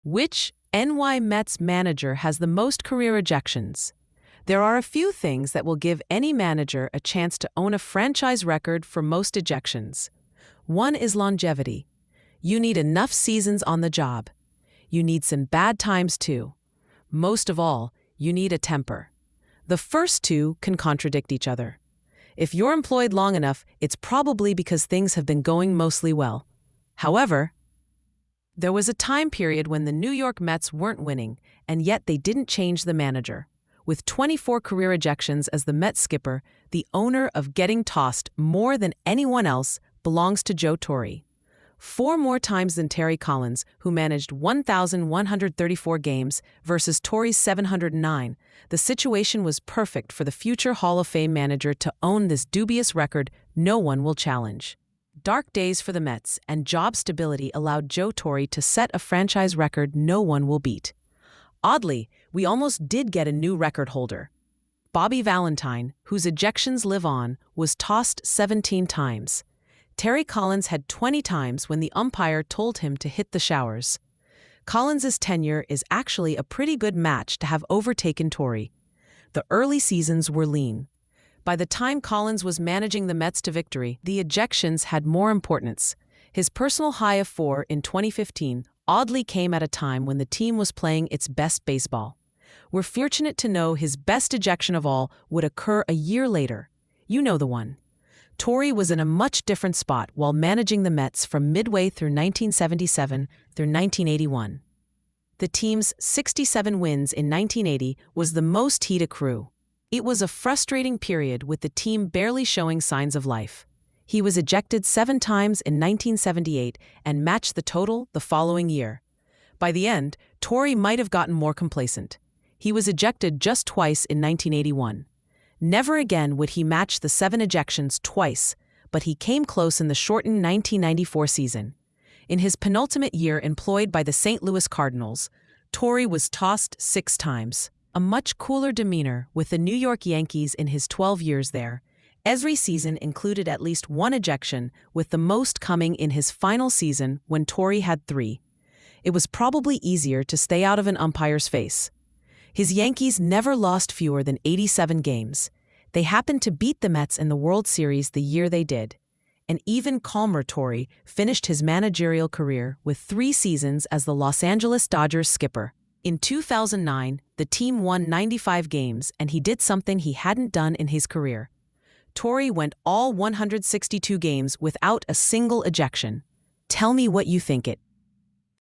Which NY Mets manager has the most career ejections? There are a few things that will give any manager a chance to own a franchise record for most ejections. One is longevity. You need enough seasons on the job. You need some bad times too. Most of all, you need a temper. The first two can contradict each other. If you're employed long enough, it's probably because things have been going mostly well. However, there was a time period when the New York Mets weren't winning, and yet they didn't change the manager. With 24 career ejections as the Mets skipper, the owner of getting tossed more than anyone else belongs to Joe Torre. 4 more times than Terry Collins, who managed 1,134 games versus Torre's 709. The situation was perfect for the future Hall of Fame manager to own this dubious record no one will challenge. Dark days for the Mets and job stability allowed Joe Torre to set a franchise record no one will beat. Oddly, we almost did get a new record holder. Bobby Valentine, whose ejections live on, was tossed 17 times. Terry Collins had 20 times when the umpire told him to hit the showers. Collins's tenure is actually a pretty good match to have overtaken Torre. The early seasons were lean. By the time Collins was managing the Mets to victory, the ejections had more importance. His personal high of 4 in 2015 oddly came at a time when the team was playing its best baseball. We're fortunate to know his best ejection of all would occur a year later. You know the one. Torre was in a much different spot while managing the Mets from midway through 1977 through 1981. The team's 67 wins in 1980 was the most he'd accrue. It was a frustrating period with the team barely showing signs of life. He was ejected 7 times in 1978 and matched the total the following year. By the end, Torre might have gotten more complacent. He was ejected just twice in 1981. Never again would he match the 7 ejections twice, but he came close in the shortened 1994 season. In his penultimate year employed by the St. Louis Cardinals, Torre was tossed 6 times. A much cooler demeanor with the New York Yankees in his 12 years there. Every season included at least 1 ejection, with the most coming in his final season when Torre had 3. It was probably easier to stay out of an umpire's face. His Yankees never lost fewer than 87 games. They happened to beat the Mets in the World Series the year they did. An even calmer Torre finished his managerial career with 3 seasons as the Los Angeles Dodgers skipper. In 2009, the team won 95 games, and he did something he hadn't done in his career. Torre went all 162 games without a single ejection. Tell me what you think it.